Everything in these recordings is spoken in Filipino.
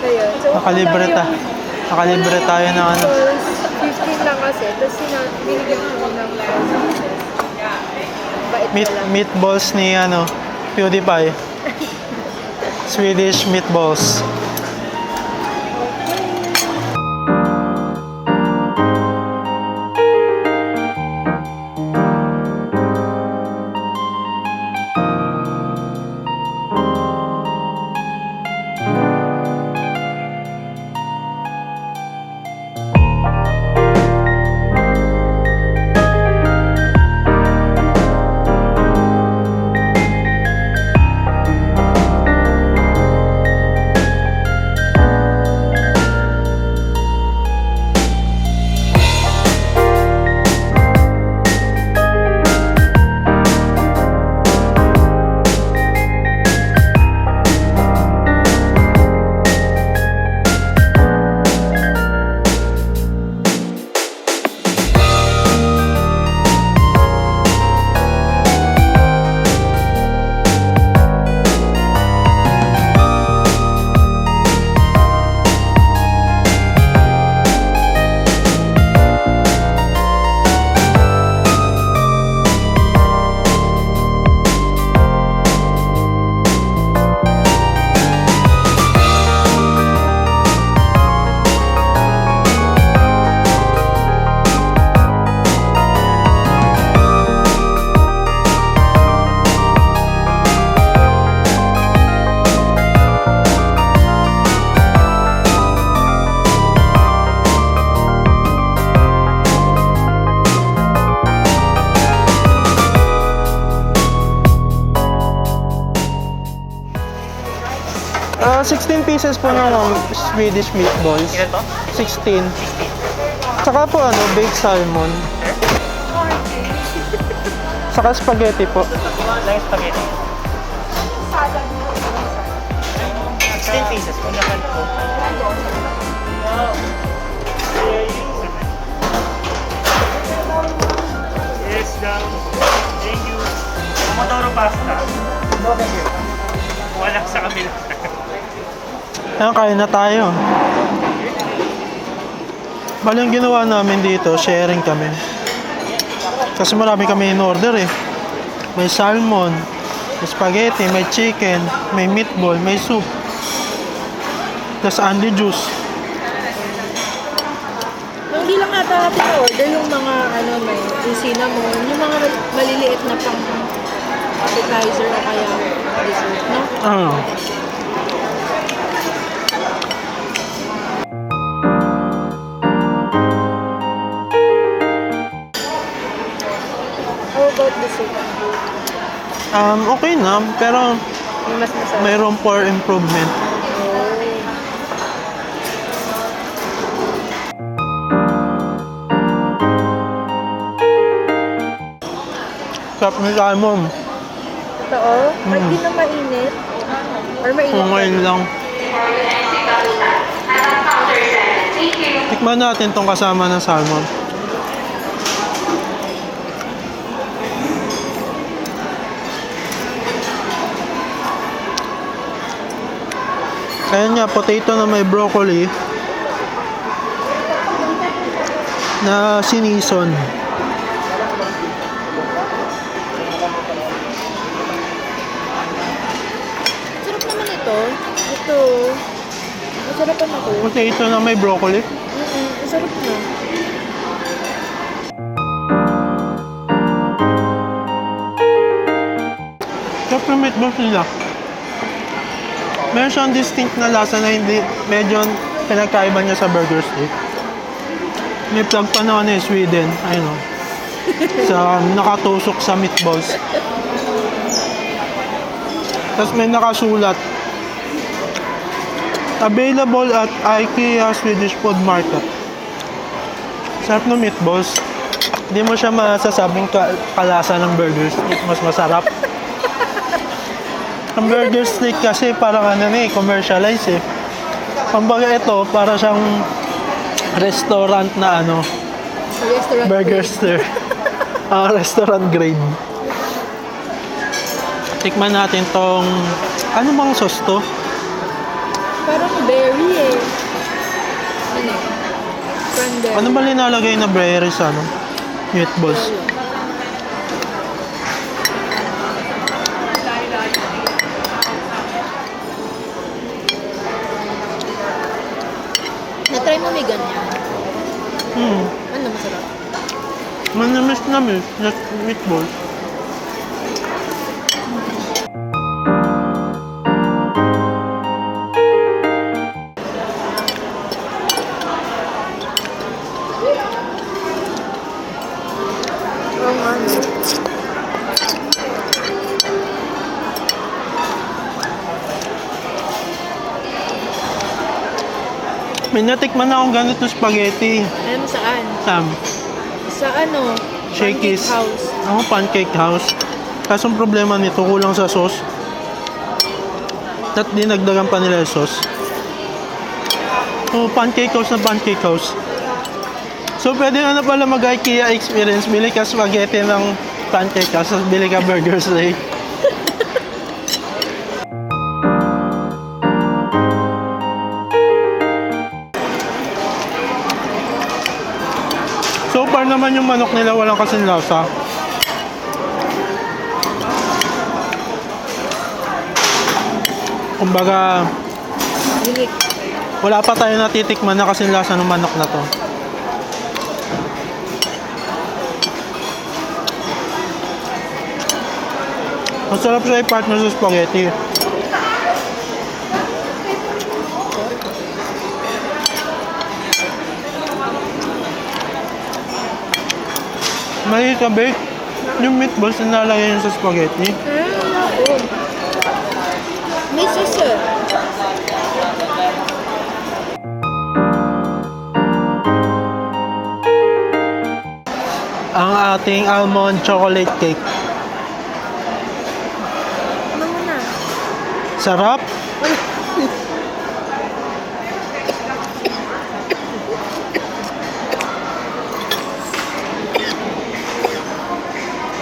yun. So, nakalibre tayo ng ano. 15 lang kasi. Tapos binigyan ko ng Meatballs ni ano, PewDiePie. Swedish Meatballs. Ah, 16 pieces po ng Swedish Meatballs. Ilan po? 16. Saka po ano, baked salmon. Saka spaghetti po. Lang spaghetti. 16 pieces po naman po. Yes, down. Thank you. Pomodoro pasta. No, thank you. Wala sa kabila. Ayan, kain na tayo. Bali yung ginawa namin dito, sharing kami. Kasi marami kami in order eh. May salmon, may spaghetti, may chicken, may meatball, may soup. Tapos only juice. Hindi lang ata natin order yung mga ano, may cinnamon, yung mga maliliit na pang appetizer o kaya dessert, no? Ano? How about the soup? Okay na, pero Yung mas masarap. may room for improvement. Sarap ni salmon. Totoo? Ay, di na mainit? Or mainit? Ngayon lang. Tikman natin tong kasama ng salmon. Ayan nga, potato na may broccoli na sinison. Sarap naman ito. Ito. Masarapan ako. Potato na may broccoli. Masarap na. Sarap na meatballs nila. Meron siyang distinct na lasa na hindi medyo pinagkaiba niya sa burger steak. May plug pa na ano eh, Sweden. Ayun o. Sa nakatusok sa meatballs. Tapos may nakasulat. Available at IKEA Swedish Food Market. Sarap ng meatballs. Hindi mo siya masasabing kalasa ng burger steak. Mas masarap. Ang burger steak kasi parang ano na eh, commercialized eh. Kumbaga ito, para siyang restaurant na ano, Restaurant burger grade. steak. Restaurant grade. Tikman natin tong, ano bang sauce to? Parang berry eh. Ano? Cranberry. Ano ba linalagay na berry sa ano? Meatballs. Na-try mo may ganyan. Ano masarap? Manamis na meatballs. Oo nga, no? May natikman na akong ganito spaghetti. Alam mo saan? Sam. Sa ano? Shakey's. Pancake House. Ako, Pancake House. Kaso ang problema nito, kulang sa sauce. At dinagdagan pa nila yung sauce. So, Pancake House na Pancake House. So, pwede na pala mag-IKEA experience. Bili ka spaghetti ng Pancake House, tapos bili ka burger steak. So far naman yung manok nila walang kasing lasa. Kumbaga, Unique. wala pa tayo natitikman na kasing lasa ng manok na to. Masarap siya i-partner sa spaghetti. May kabake. Yung meatballs na nalagay yun sa spaghetti. Oo. May sauce eh. Ang ating almond chocolate cake. Ano mo na? Sarap.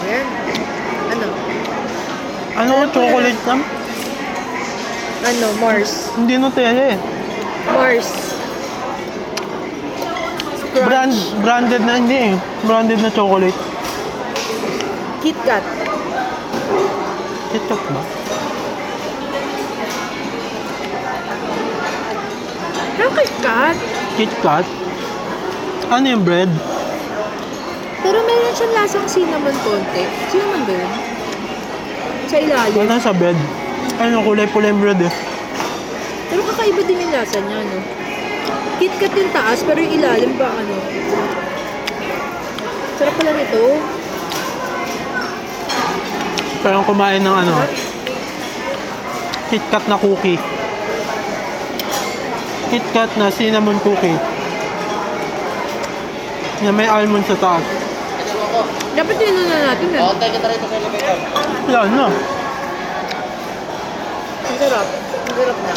Ayan. Ano? Ano ang chocolate na? Ano? Mars. Hindi Nutella eh. Mars. Crunch. Branded na hindi eh. Branded na chocolate. KitKat. TikTok ba? Parang KitKat. KitKat? Ano yung bread? Pero meron siyang lasang cinnamon konti. Cinnamon ba yun? Sa ilalim. Wala sa bread. Ano, kulay pula yung bread eh. Pero kakaiba din yung lasa niya, no? KitKat yung taas, pero yung ilalim ba, ano? Sarap pala nito. Parang kumain ng ano, KitKat na cookie. KitKat na cinnamon cookie. Na may almond sa taas. Dapat yun na natin, eh. Wala na. Ang sarap. Ang sarap na.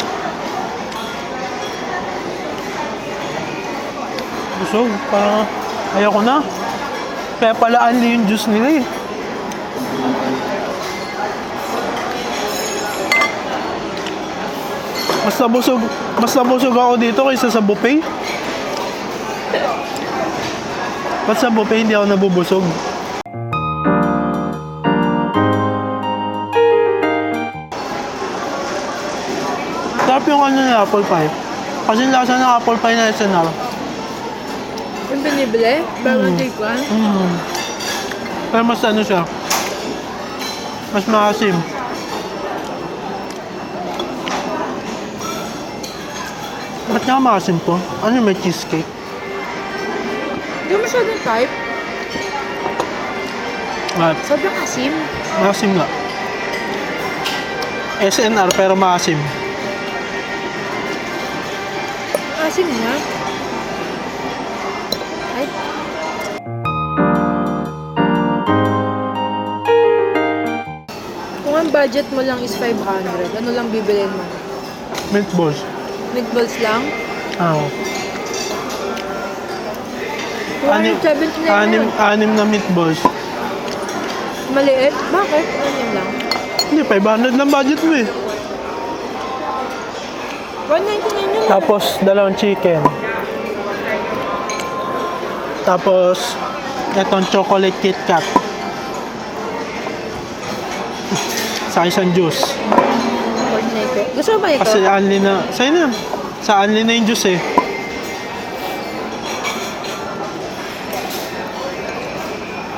Busog. Parang ayoko na. Kaya pala only yung juice nila eh. Mas nabusog ako dito kaysa sa buffet. Ba't sa buffet hindi ako nabubusog? Sarap yung ano na apple pie. Kasi lasa ng apple pie na SNR. Yung binibili? Bagong take one? Pero mas ano siya. Mas maasim. Ba't nga maasim to? Ano may cheesecake? Hindi mo masyadong type. At Sobrang asim. maasim nga. SNR pero maasim. Asim nga. Ay. Kung ang budget mo lang is 500, ano lang bibilin mo? Meatballs. Meatballs lang? Oo. 270 na yun. Anim na meatballs. Maliit? Bakit? Ano yun lang? Hindi, 500 lang budget mo eh. 199 yun. Tapos, dalawang chicken. Tapos, etong chocolate Kit Kat. Sa isang juice. 199. Gusto mo ba ito? Kasi unli na. Sa'yo na. Sa unli na yung juice eh.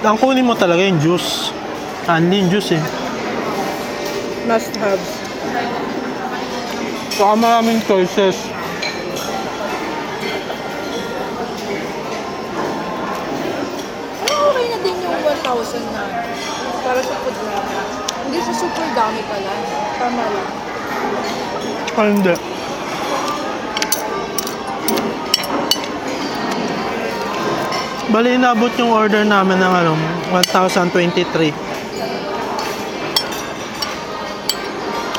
Ang kunin mo talaga yung juice. Unli yung juice eh. Must have. Saka maraming choices. Pero okay na din yung 1,000 na para sa food na. Hindi siya super dami pala. Tama lang. Ah, hindi. Bali, inabot yung order namin ng 1,023.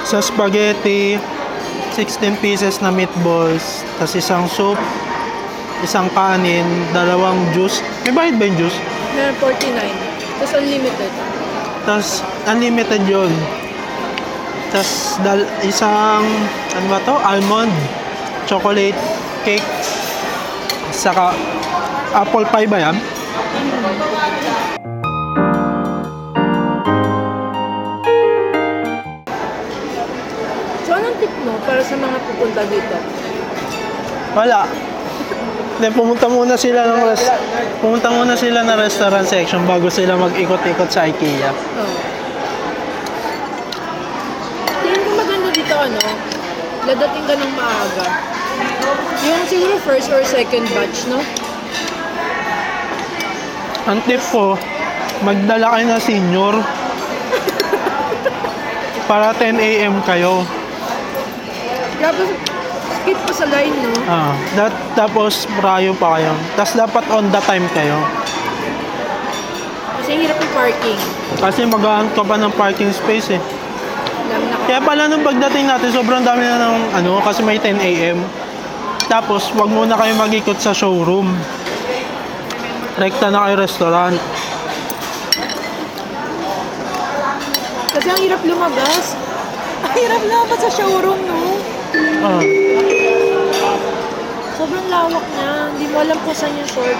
Sa spaghetti, 16 pieces na meatballs, tas isang soup, isang kanin, dalawang juice. May bayad ba yung juice? Meron 49. Tapos unlimited. Tas unlimited yun. Tas isang, ano ba to? Almond, chocolate cake, saka apple pie ba yan? So, anong tip mo para sa mga pupunta dito? Wala. Then pumunta muna sila ng restaurant section bago sila mag-ikot-ikot sa IKEA. Oh. Tingin ko maganda dito, dadating ka ng maaga. Yung siguro first or second batch, no? Ang tip ko, magdala kayo na senior para 10 AM kayo. Tapos, skip pa sa line, no? Tapos prayo pa kayo. Tapos dapat on the time kayo. Kasi hirap yung parking. Kasi mag-aant ka pa ng parking space eh. Dami na Kaya pala nung pagdating natin, sobrang dami na ng kasi may 10 AM. Tapos, wag muna kayo mag-ikot sa showroom. Rekta na kayo restaurant. Kasi ang hirap lumabas. Ang hirap lumabas sa showroom, no? Sobrang lawak niya. Hindi mo alam kung saan yung short.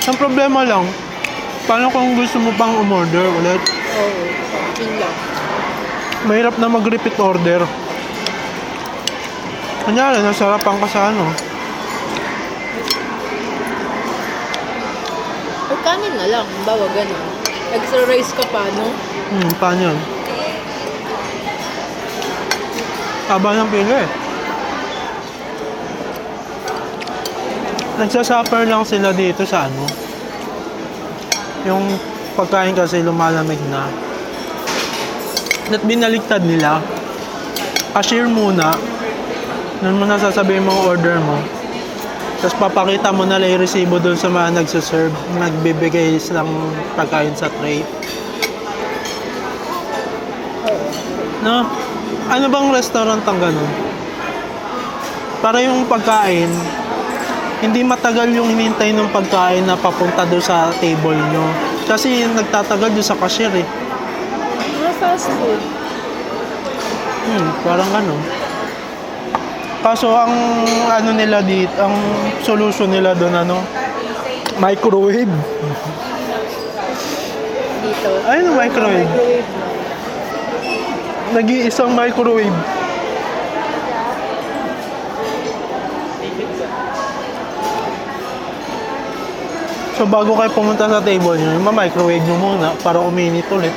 Ang problema lang, paano kung gusto mo pang umorder ulit? Oo. Yun lang. Mahirap na mag-repeat order. Kanyari, nasarapan ka sa Or kanin na lang. Bawa ganun. Extra rice ka pa, no? Paano yun? Haba ng pila eh. Nagsasuffer lang sila dito sa yung pagkain kasi lumalamig na. At binaligtad nila. Cashier muna. Nun mo na sasabihin mo order mo. Tapos papakita mo na lang yung resibo doon sa mga nagsaserve. Nagbibigay silang pagkain sa tray. No? Ano bang restaurant ang ganun? Para yung pagkain, hindi matagal yung hinintay ng pagkain na papunta doon sa table nyo. Kasi nagtatagal doon sa cashier eh. Mga fast food. Parang Kaso ang nila dito, ang solution nila doon microwave. Dito. Ayun ang microwave. Nag-iisang microwave. So bago kayo pumunta sa table nyo, ma-microwave nyo muna para uminit ulit.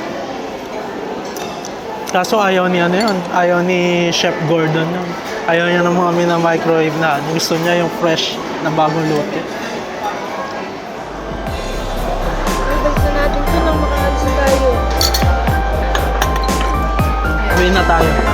Kaso ayaw ni ayaw ni Chef Gordon yun. Ayaw niya ng mga mina-microwave na gusto niya yung fresh na bagong luto. Balik na natin ito nang makaalis tayo. Uwi na tayo.